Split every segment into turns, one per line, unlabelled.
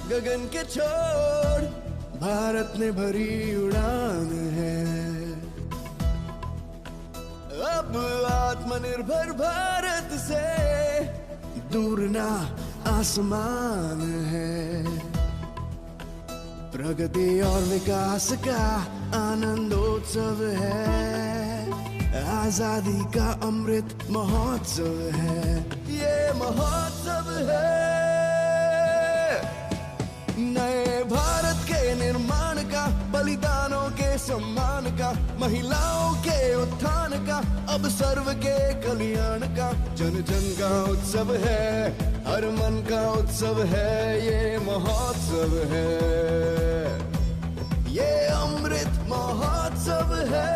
गगन के छोर भारत ने भरी उड़ान है। अब आत्मनिर्भर भारत से दूर ना आसमान है। प्रगति और विकास का आनंदोत्सव है। आजादी का अमृत महोत्सव है। ये महोत्सव है नए भारत के निर्माण का, बलिदानों के सम्मान का, महिलाओं के उत्थान का, अब सर्व के कल्याण का। जन जन का उत्सव है, हर मन का उत्सव है। ये महोत्सव है, ये अमृत महोत्सव है।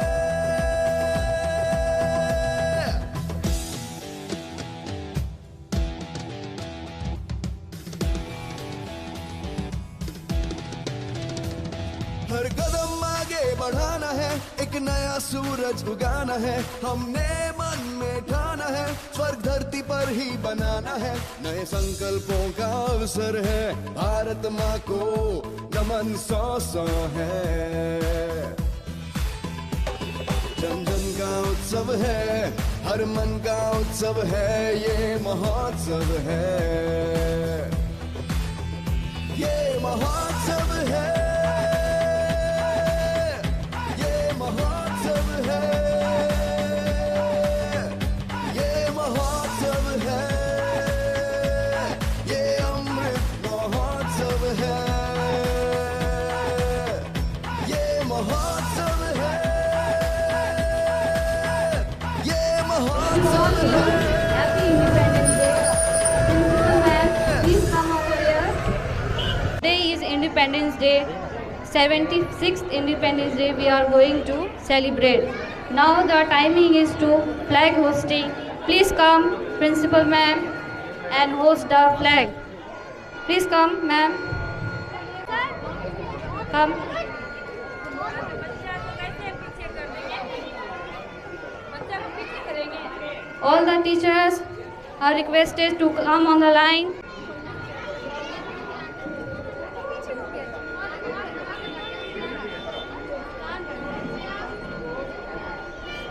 हर कदम आगे बढ़ाना है, एक नया सूरज उगाना है। हमने मन में ठाना है, स्वर्ग धरती पर ही बनाना है। नए संकल्पों का अवसर है, भारत माँ को नमन 100 है। जन जन का उत्सव है, हर मन का उत्सव है। ये महोत्सव है, ये महोत्सव है।
Happy Independence Day. Principal ma'am, please come over here. Today is Independence Day, 76th Independence Day we are going to celebrate. Now the timing is to flag hosting. Please come, Principal ma'am, and host the flag. Please come, ma'am. Come. All the teachers are requested to come on the line.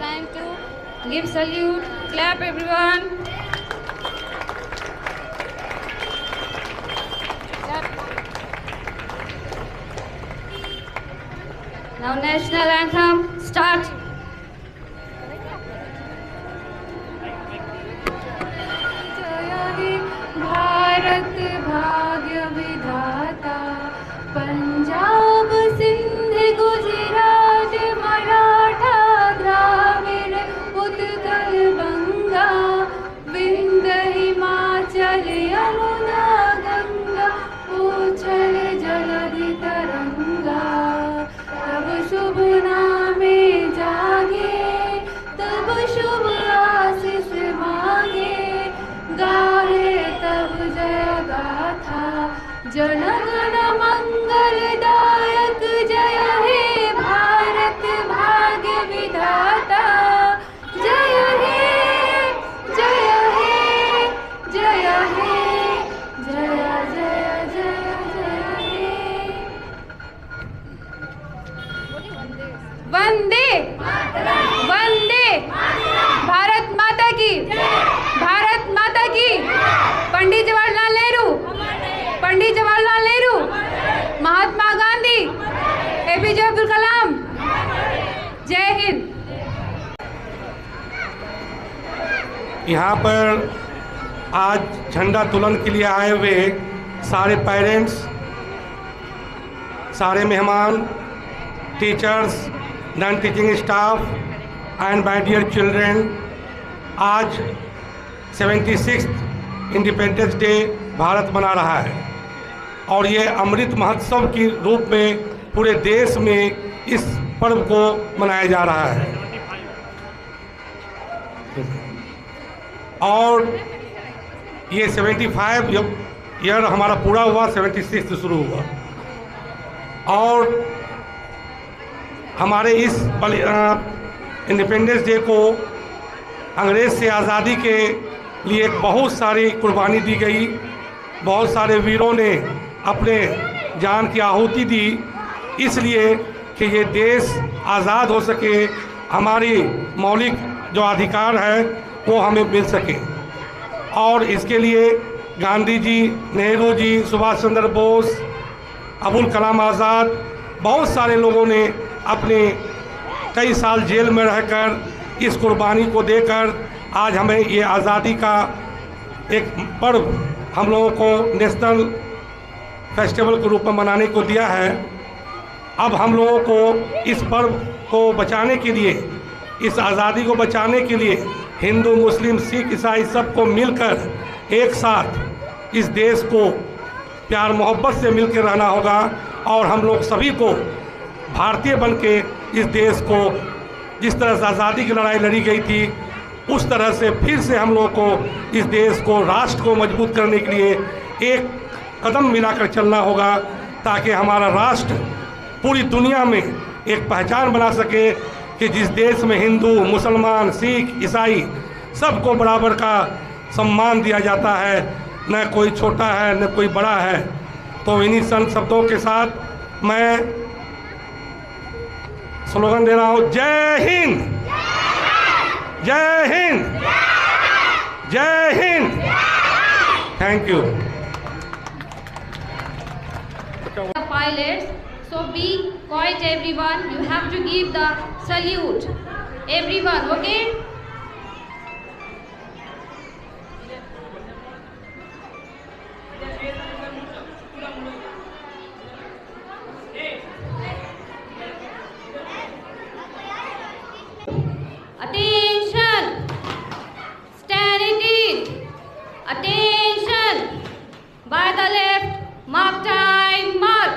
Time to give salute. Clap everyone. Clap. Now national anthem start. Bharat भाग्य विधाता, पंजाब सिंध गुजरात मराठा द्राविड़ उत्कल बंगा, विंध्य हिमाचल यमुना गंगा, उछल जलधि तरंगा। तब शुभ नामे जागे, तब शुभ आशीष मांगे, गाहे तब जय गाथा, जन गण मंगलदायक। जय हे भारत भाग्य विधाता, जय हे, जय हे, जय हे, जय जय जय जय हे। वंदे वंदे भारत माता की, भारत माता की। पंडित जवाहरलाल नेहरू, पंडित जवाहरलाल नेहरू, महात्मा गांधी, एपीजे अब्दुल कलाम। जय हिंद।
यहाँ पर आज झंडा तोलन के लिए आए हुए सारे पेरेंट्स, सारे मेहमान, teachers, non teaching staff and my dear children, आज 76th इंडिपेंडेंस डे भारत मना रहा है और ये अमृत महोत्सव के रूप में पूरे देश में इस पर्व को मनाया जा रहा है। और ये 75 ईयर हमारा पूरा हुआ, 76 से शुरू हुआ। और हमारे इस इंडिपेंडेंस डे को अंग्रेज़ से आज़ादी के लिए बहुत सारी कुर्बानी दी गई, बहुत सारे वीरों ने अपने जान की आहुति दी, इसलिए कि ये देश आज़ाद हो सके, हमारी मौलिक जो अधिकार है वो हमें मिल सके। और इसके लिए गांधी जी, नेहरू जी, सुभाष चंद्र बोस, अबुल कलाम आज़ाद, बहुत सारे लोगों ने अपने कई साल जेल में रहकर इस कुर्बानी को देकर आज हमें ये आज़ादी का एक पर्व हम लोगों को नेशनल फेस्टिवल के रूप में मनाने को दिया है। अब हम लोगों को इस पर्व को बचाने के लिए, इस आज़ादी को बचाने के लिए हिंदू, मुस्लिम, सिख, ईसाई सबको मिलकर एक साथ इस देश को प्यार मोहब्बत से मिलकर रहना होगा। और हम लोग सभी को भारतीय बन के इस देश को, जिस तरह से आज़ादी की लड़ाई लड़ी गई थी, उस तरह से फिर से हम लोग को इस देश को, राष्ट्र को मजबूत करने के लिए एक कदम मिलाकर चलना होगा, ताकि हमारा राष्ट्र पूरी दुनिया में एक पहचान बना सके कि जिस देश में हिंदू, मुसलमान, सिख, ईसाई सबको बराबर का सम्मान दिया जाता है, न कोई छोटा है न कोई बड़ा है। तो इन्हीं सन शब्दों के साथ मैं स्लोगन दे रहा हूँ, जय हिंद, जय हिंद, जय Hind. Thank you.
The pilots, so be quiet everyone, you have to give the salute, everyone, okay? Attention, stand it, attention, by the left, mark time, mark.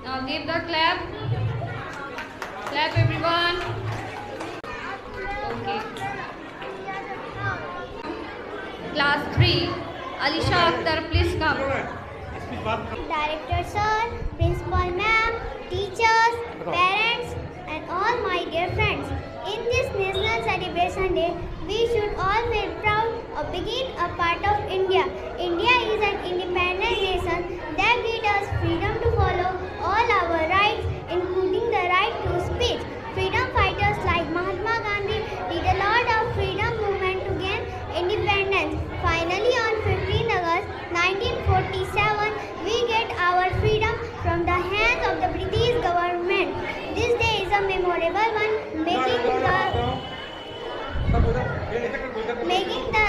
Now give the clap. Clap everyone. Okay. Class 3, Alisha Akhtar, please come.
Director sir, principal ma'am, teachers, parents and all my dear friends. In this national celebration day, we should all feel proud of being a part of India. India is an independent nation that gives us freedom to follow all our rights, including the right to speech. Freedom fighters like Mahatma Gandhi did a lot of freedom movement to gain independence. Finally, on 15 August 1947, we get our freedom from the hands of the British government. This day is a memorable one, making the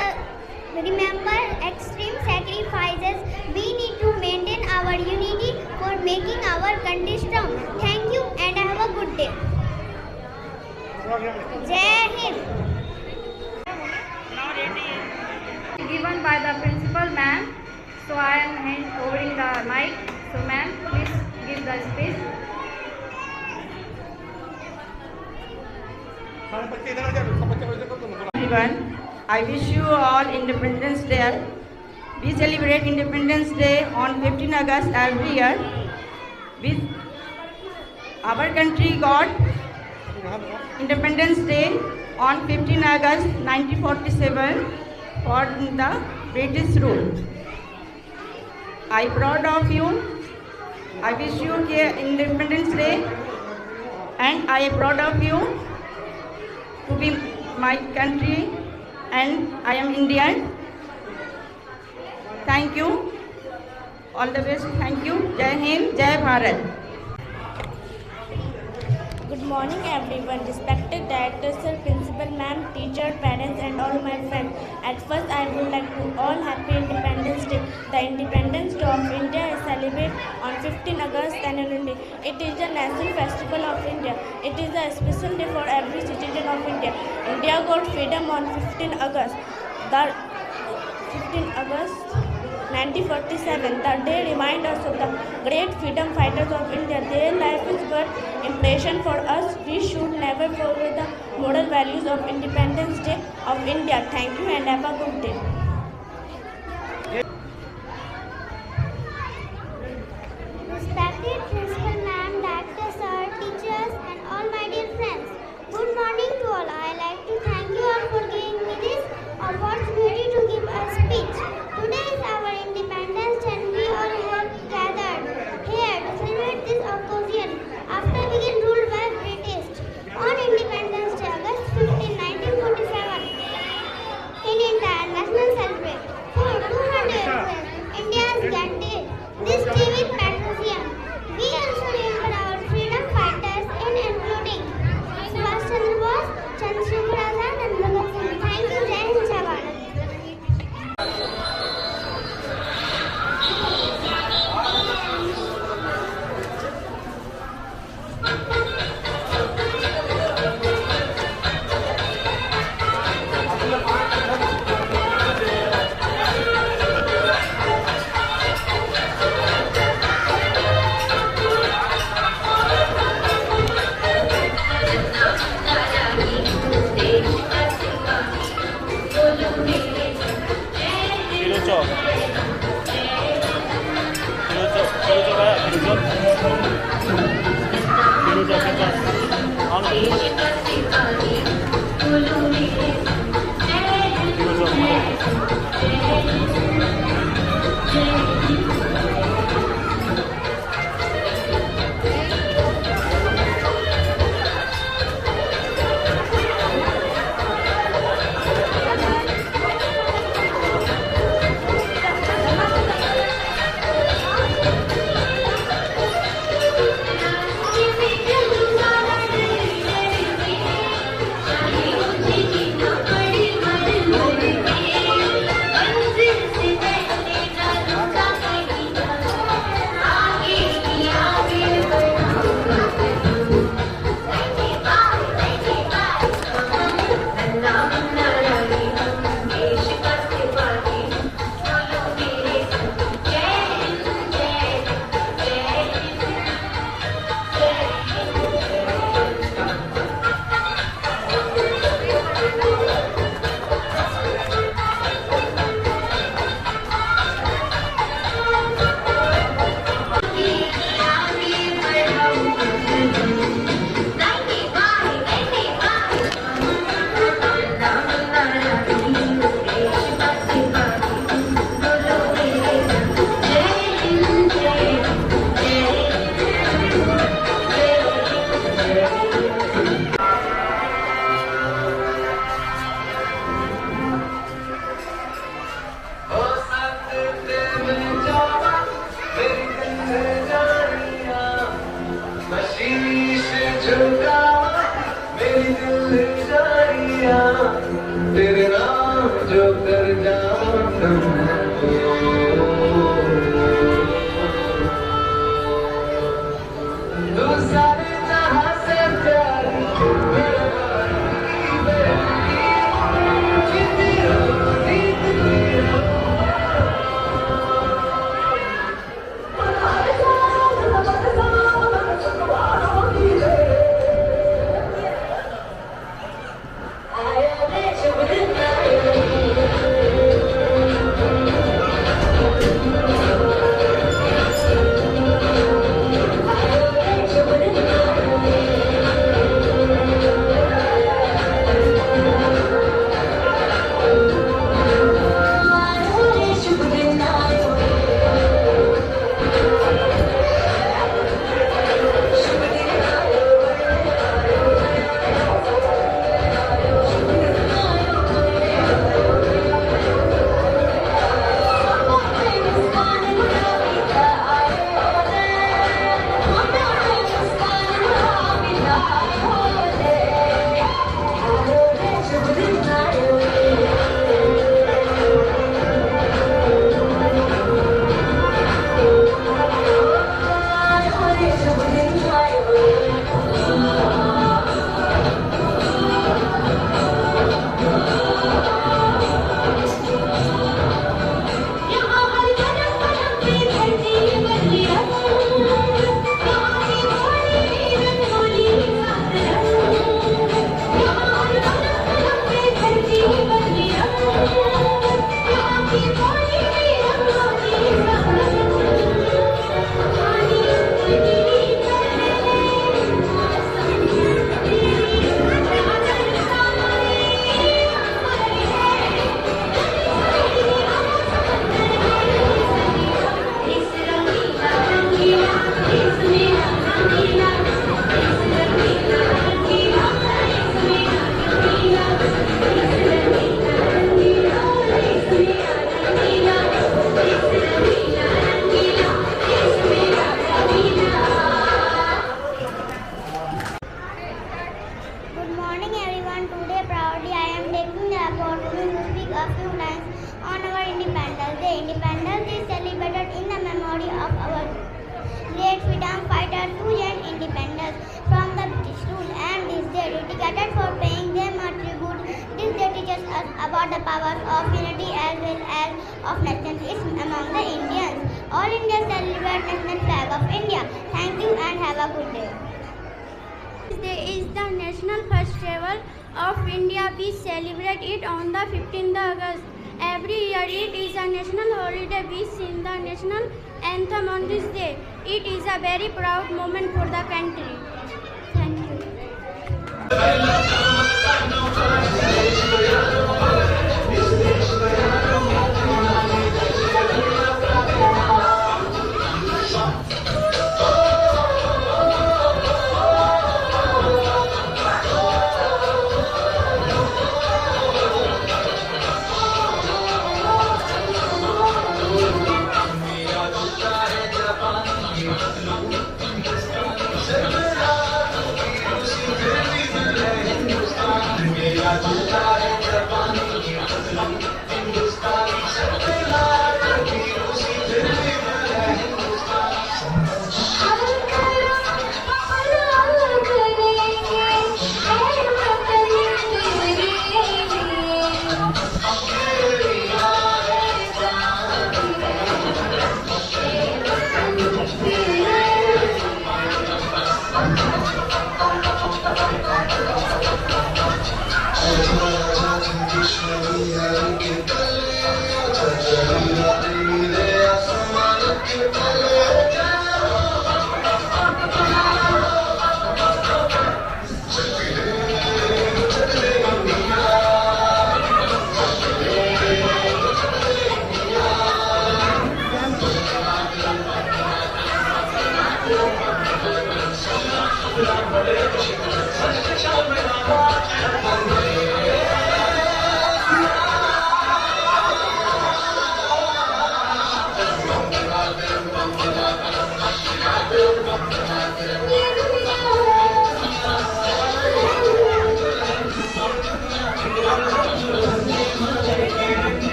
remember extreme sacrifices. We need to maintain our unity for making our country strong. Thank you and have a good day. Jai Hind.
Given by the principal ma'am, so I am holding the mic. So ma'am, please give the speech.
Everyone, I wish you all Independence Day. We celebrate Independence Day on 15 August every year. Our country got Independence Day on 15 August 1947 for the British rule. I proud of you. I wish you Independence Day, and I am proud of you to be my country, and I am Indian. Thank you. All the best. Thank you. Jai Hind, Jai Bharat.
Good morning everyone, respected director, sir, principal ma'am, teacher, parents and all my friends. At first I would like to all happy Independence Day. The Independence Day of India is celebrated on 15 August annually. It is the national festival of India. It is a special day for every citizen of India. India got freedom on 15 August. The 15 August 1947. The day reminds us of the great freedom fighters of India. Their life is good impression for us. We should never forget the moral values of Independence Day of India. Thank you and have a good day.
Respected principal ma'am, director sir, teachers and all my dear friends. Good morning to all. I like to thank you all for giving me this opportunity to give a speech. Today is our Independence Day and we all have gathered here to celebrate this occasion after being ruled by British. On Independence Day, August 15, 1947, in entire national celebration for 200 years, India's granted this day with patriotism. We also remember our freedom fighters including Subhash Chandra Bose, Chandrasekhar Azad and Bhagat Singh. Thank you, Jai Hind, Jai Bharat.
तेरे नाम जो कर जाऊं तू सारे जहां से प्यारी
I am Day. Independence is celebrated in the memory of our great freedom fighters who gained independence from the British rule, and this day dedicated for paying them a tribute. This day teaches us about the powers of unity as well as of nationalism among the Indians. All Indians celebrate national flag of India. Thank you and have a good day. This day is the national festival of India. We celebrate it on the 15th August. Every year it is a national holiday. We sing the national anthem on this day. It is a very proud moment for the country. Thank you.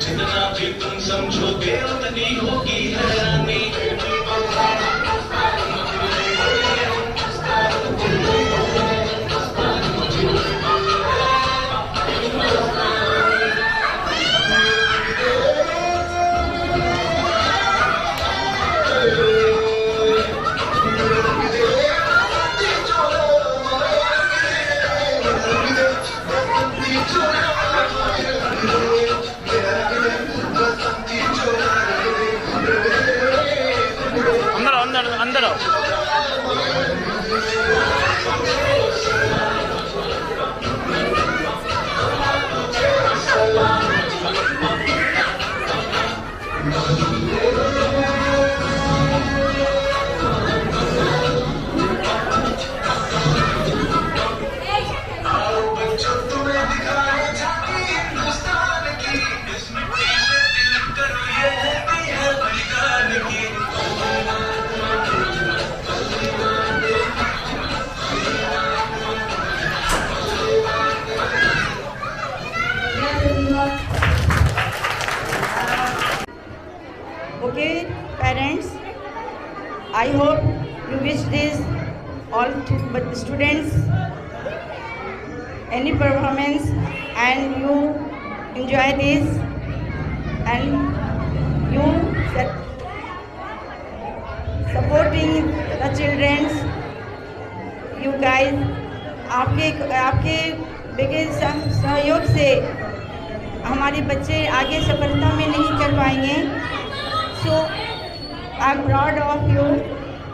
जितना भी तुम समझोगे उतनी होगी हैरानी।
अंदर आओ।
Okay, parents, I hope you wish this all to students any performance and you enjoy this and you supporting the children. You guys, आपके बिगेस्ट सहयोग से हमारे बच्चे आगे सफलता में नहीं कर पाएंगे। So I am proud of you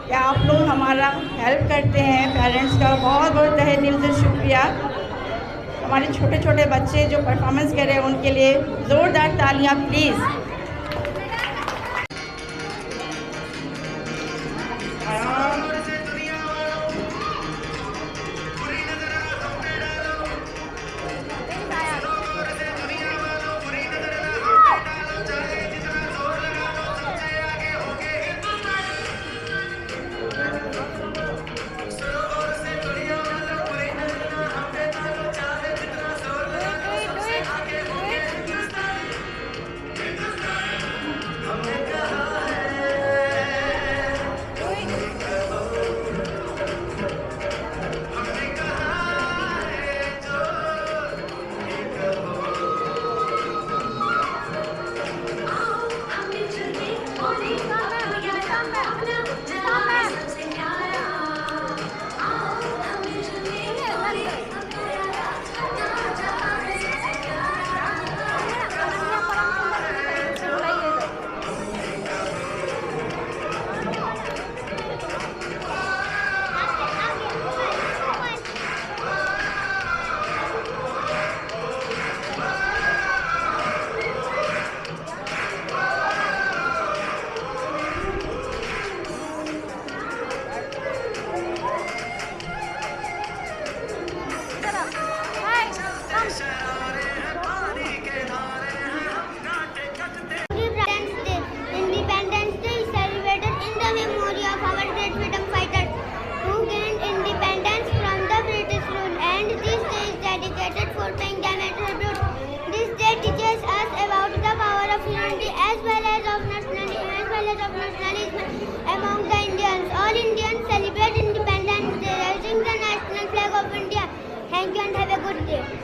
कि आप लोग हमारा हेल्प करते हैं। पेरेंट्स का बहुत बहुत तहे दिल से शुक्रिया। हमारे छोटे छोटे बच्चे जो परफॉर्मेंस कर रहे हैं उनके लिए ज़ोरदार तालियां please.
spirit of nationalism among the Indians. All Indians celebrate Independence Day, raising the national flag of India. Thank you and have a good day.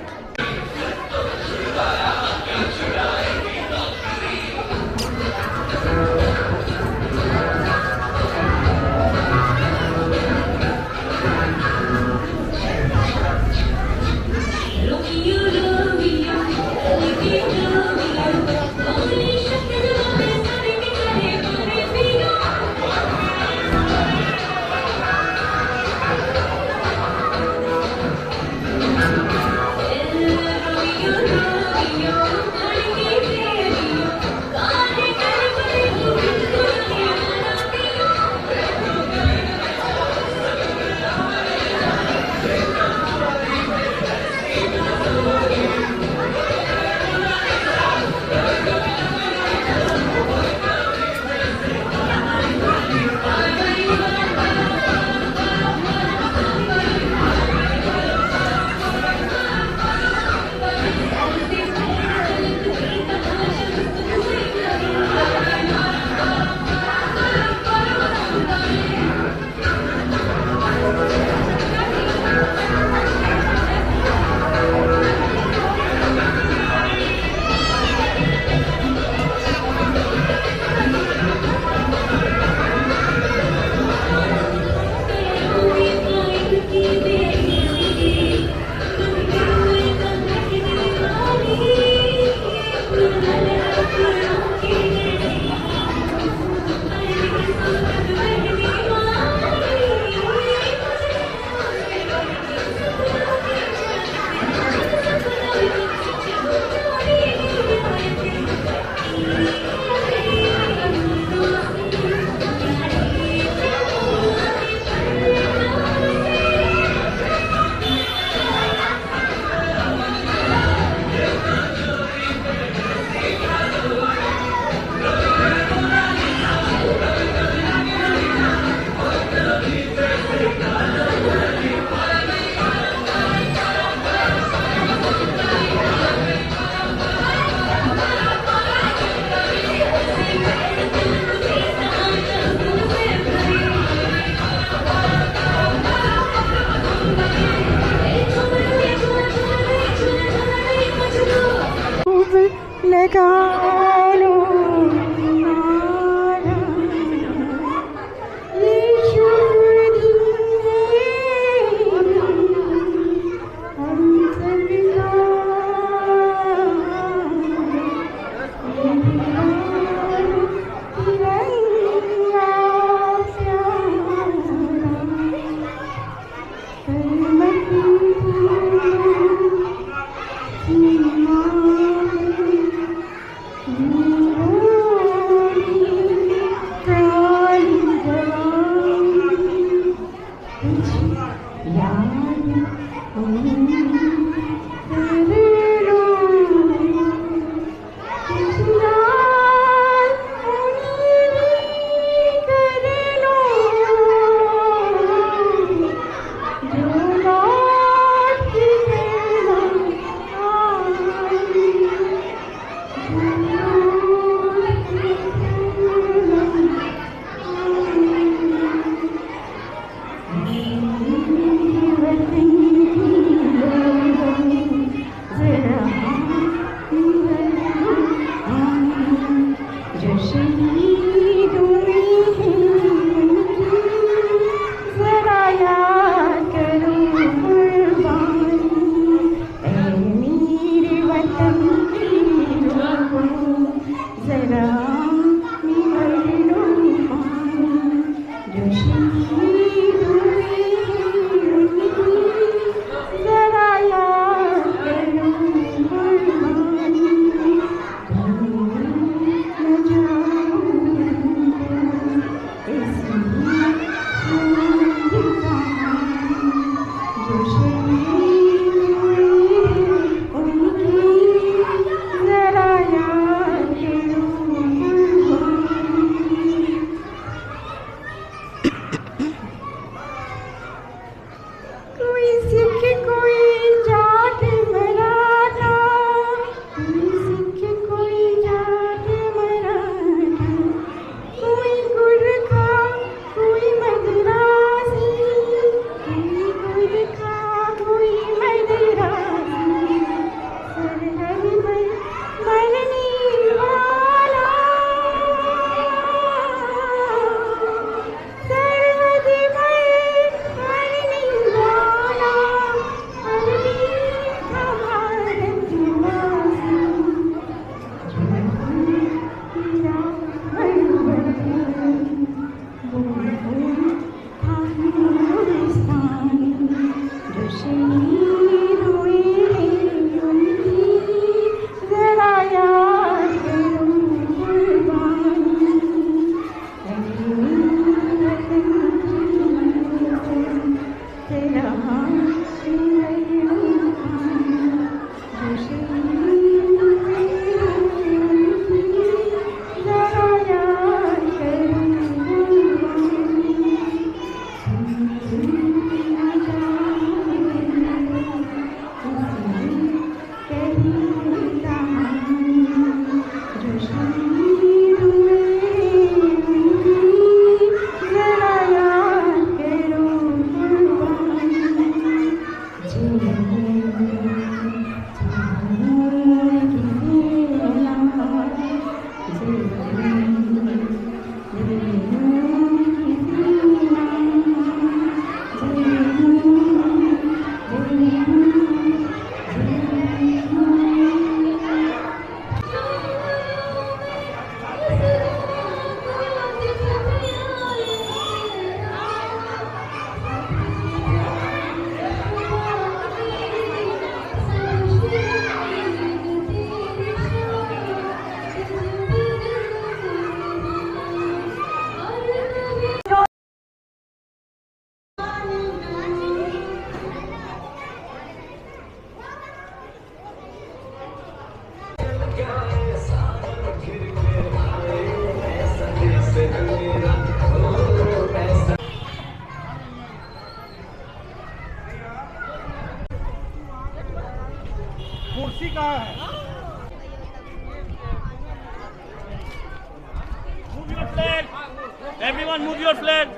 Everyone move your flag.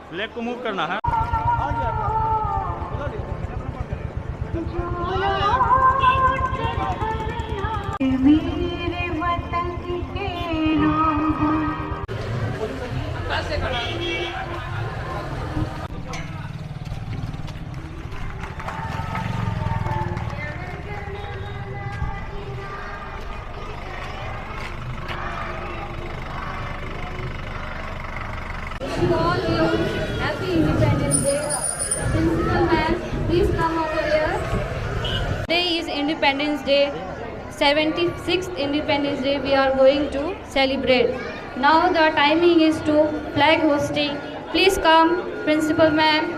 Flag को move करना है।
मेरे वतन के लोग
all you happy Independence Day. Principal ma'am, please come over here. Today is Independence Day, 76th Independence Day we are going to celebrate. Now the timing is to flag hosting. Please come, Principal ma'am,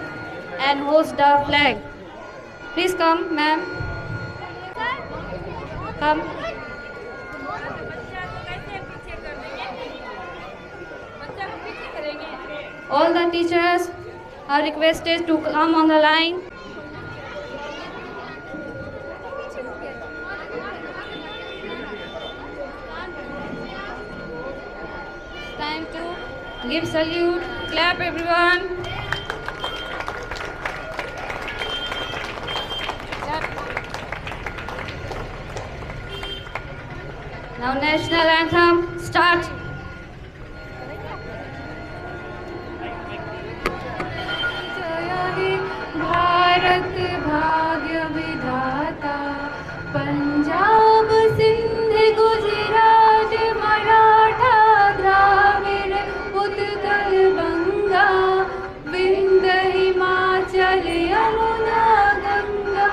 and host the flag. Please come, ma'am. Come. All the teachers are requested to come on the line. Time to give salute. Clap everyone. Clap. Now national anthem start. Bharat भाग्य विधाता, पंजाब सिंध गुजरात मराठा द्राविड़ उत्कल बंगा, विंध्य हिमाचल यमुना गंगा,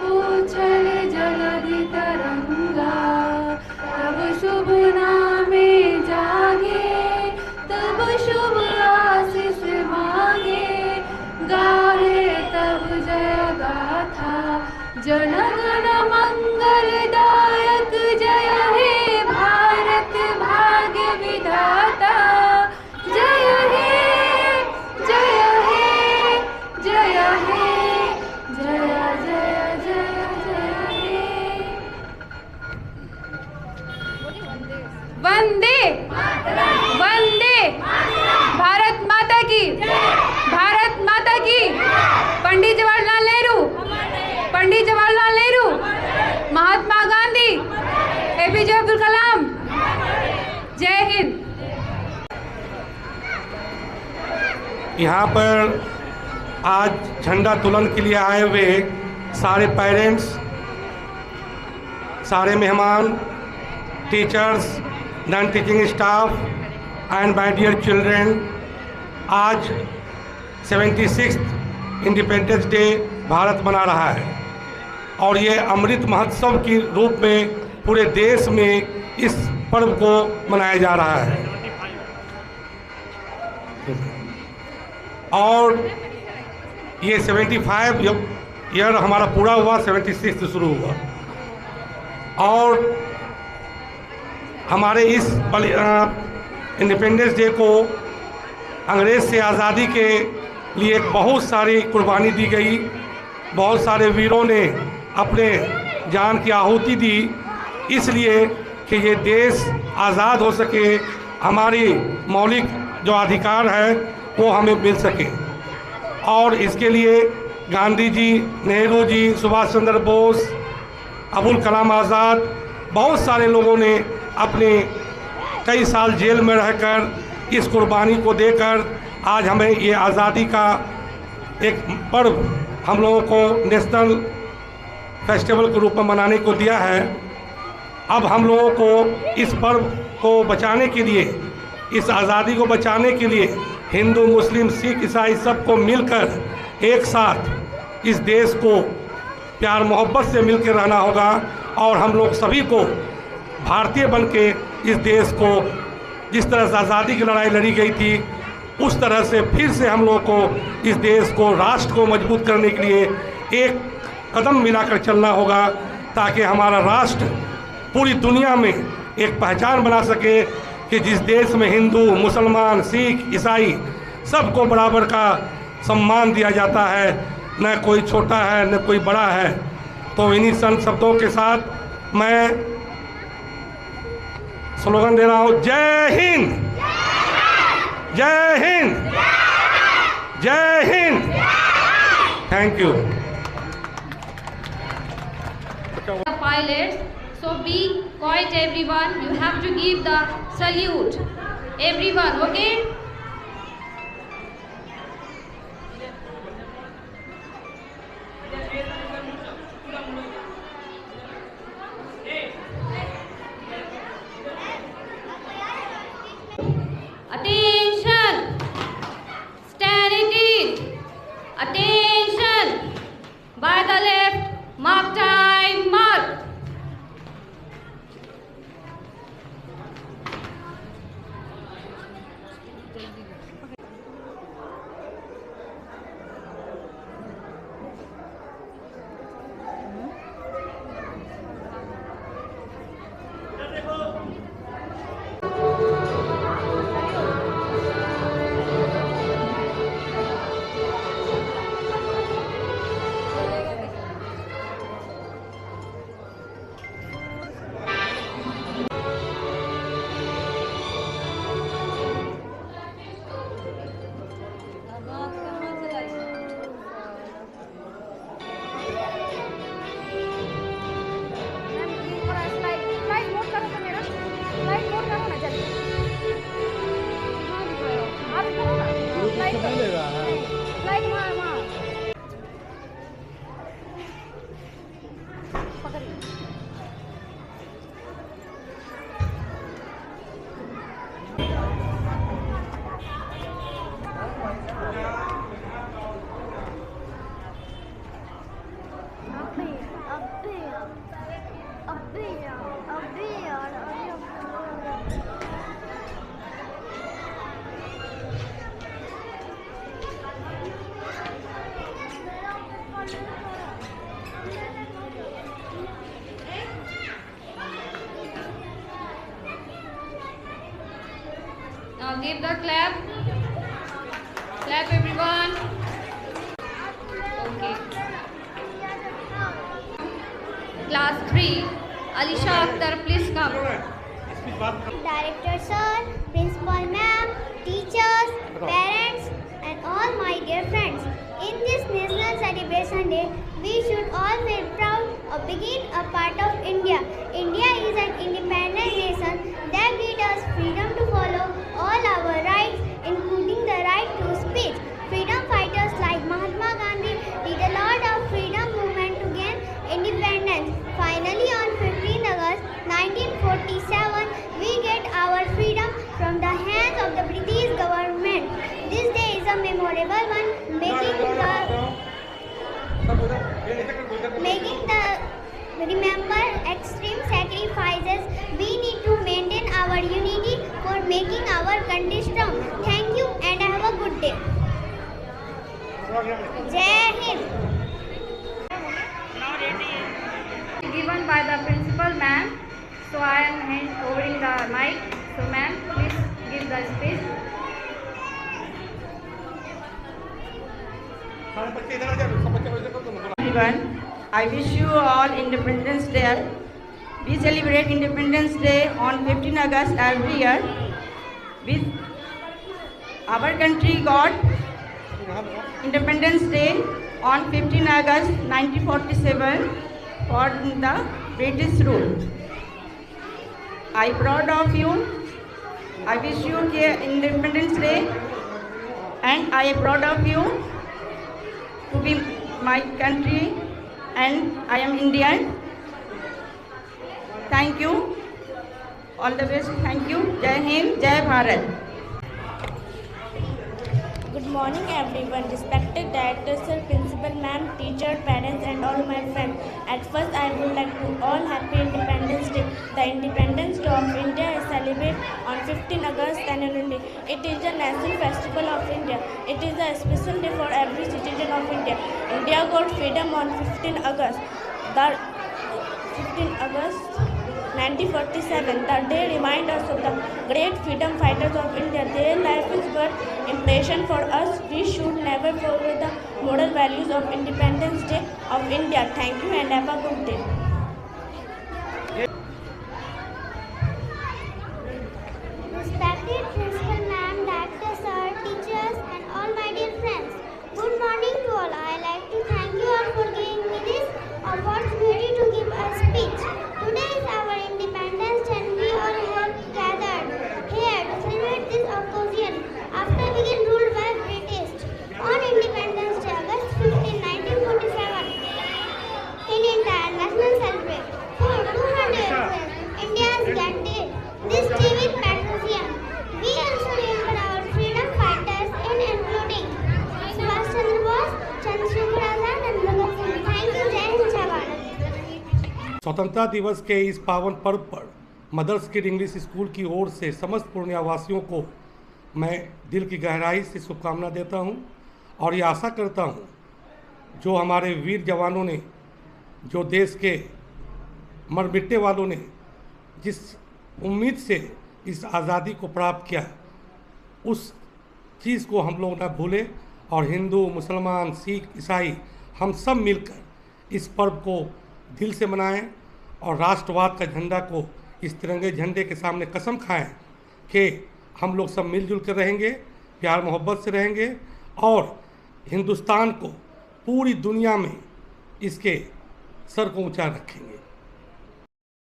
उछल जलधि तरंगा। तब शुभ नामे जागे, तब शुभ आशीष मांगे, गाहे तब जय गाथा, जन गण मंगलदायक। जय हे भारत भाग्य विधाता, जय हे जय हे जय हे जय जय जय जय हे। वंदे वंदे भारत माता की, भारत माता की। पंडित जवाहरलाल नेहरू, पंडित जवाहरलाल नेहरू, महात्मा गांधी, एपीजे अब्दुल कलाम। जय हिंद।
यहाँ पर आज झंडा तोलन के लिए आए हुए सारे पेरेंट्स, सारे मेहमान, teachers, non teaching staff and my dear children, आज 76th इंडिपेंडेंस डे भारत मना रहा है और ये अमृत महोत्सव के रूप में पूरे देश में इस पर्व को मनाया जा रहा है। और ये 75 ईयर हमारा पूरा हुआ, 76 से शुरू हुआ। और हमारे इस इंडिपेंडेंस डे को अंग्रेज़ से आज़ादी के लिए बहुत सारी कुर्बानी दी गई, बहुत सारे वीरों ने अपने जान की आहुति दी, इसलिए कि ये देश आज़ाद हो सके, हमारी मौलिक जो अधिकार है वो हमें मिल सके। और इसके लिए गांधी जी, नेहरू जी, सुभाष चंद्र बोस, अबुल कलाम आज़ाद, बहुत सारे लोगों ने अपने कई साल जेल में रहकर इस कुर्बानी को देकर आज हमें ये आज़ादी का एक पर्व हम लोगों को नेशनल फेस्टिवल के रूप में मनाने को दिया है। अब हम लोगों को इस पर्व को बचाने के लिए, इस आज़ादी को बचाने के लिए हिंदू, मुस्लिम, सिख, ईसाई सबको मिलकर एक साथ इस देश को प्यार मोहब्बत से मिलकर रहना होगा। और हम लोग सभी को भारतीय बन के इस देश को, जिस तरह से आज़ादी की लड़ाई लड़ी गई थी, उस तरह से फिर से हम लोग को इस देश को, राष्ट्र को मजबूत करने के लिए एक कदम मिलाकर चलना होगा, ताकि हमारा राष्ट्र पूरी दुनिया में एक पहचान बना सके कि जिस देश में हिंदू, मुसलमान, सिख, ईसाई सबको बराबर का सम्मान दिया जाता है, न कोई छोटा है न कोई बड़ा है। तो इन्हीं सन शब्दों के साथ मैं स्लोगन दे रहा हूँ, जय हिंद। जय हिंद, जय Hind. Thank you.
Pilots, so be quiet everyone. You have to give the salute. Everyone, okay? Attention! Stand it. Attention! By the left, mark time, mark. Now give the clap. Clap everyone. Okay. Class 3, Alisha Akhtar, please come.
Director sir, principal ma'am, teachers, parents and all my dear friends. In this National Celebration Day, we should all feel proud of being a part of India. India is an independent nation that gives us freedom to follow all our rights, including the right to speech. Freedom fighters like Mahatma Gandhi did a lot of freedom movement to gain independence. Finally, on 15 August 1947, we get our freedom from the hands of the British government. This day is a memorable one, making the remember extreme sacrifices. We need to maintain our unity for making our country strong. Thank you and have a good day. Jai Hind.
Given by the principal ma'am, so I am holding the mic. So ma'am, please give the speech.
Everyone, I wish you all Independence Day. We celebrate Independence Day on 15 August every year. With our country got Independence Day on 15 August 1947 for the British rule. I proud of you. I wish you Independence Day, and I am proud of you to be my country, and I am Indian. Thank you. All the best. Thank you. Jai Hind, Jai Bharat.
Good morning everyone, respected director, sir, principal ma'am, teacher, parents and all my friends. At first I would like to all happy Independence Day. The Independence Day of India is celebrated on 15 August annually. It is a national festival of India. It is a special day for every citizen of India. India got freedom on 15 August. The 15 August 1947. The day reminds us of the great freedom fighters of India. Their life is but impression for us. We should never forget the moral values of Independence Day of India. Thank you and have a good day.
Respected principal ma'am, director sir,
स्वतंत्रता दिवस के इस पावन पर्व पर mother's kid English school की ओर से समस्त पूर्णिया वासियों को मैं दिल की गहराई से शुभकामना देता हूं और ये आशा करता हूं जो हमारे वीर जवानों ने, जो देश के मर मिटने वालों ने जिस उम्मीद से इस आज़ादी को प्राप्त किया, उस चीज़ को हम लोग ना भूलें और हिंदू, मुसलमान, सिख, ईसाई हम सब मिलकर इस पर्व को दिल से मनाएं और राष्ट्रवाद का झंडा को इस तिरंगे झंडे के सामने कसम खाएं कि हम लोग सब मिलजुल कर रहेंगे, प्यार मोहब्बत से रहेंगे और हिंदुस्तान को पूरी दुनिया में इसके सर को ऊंचा रखेंगे।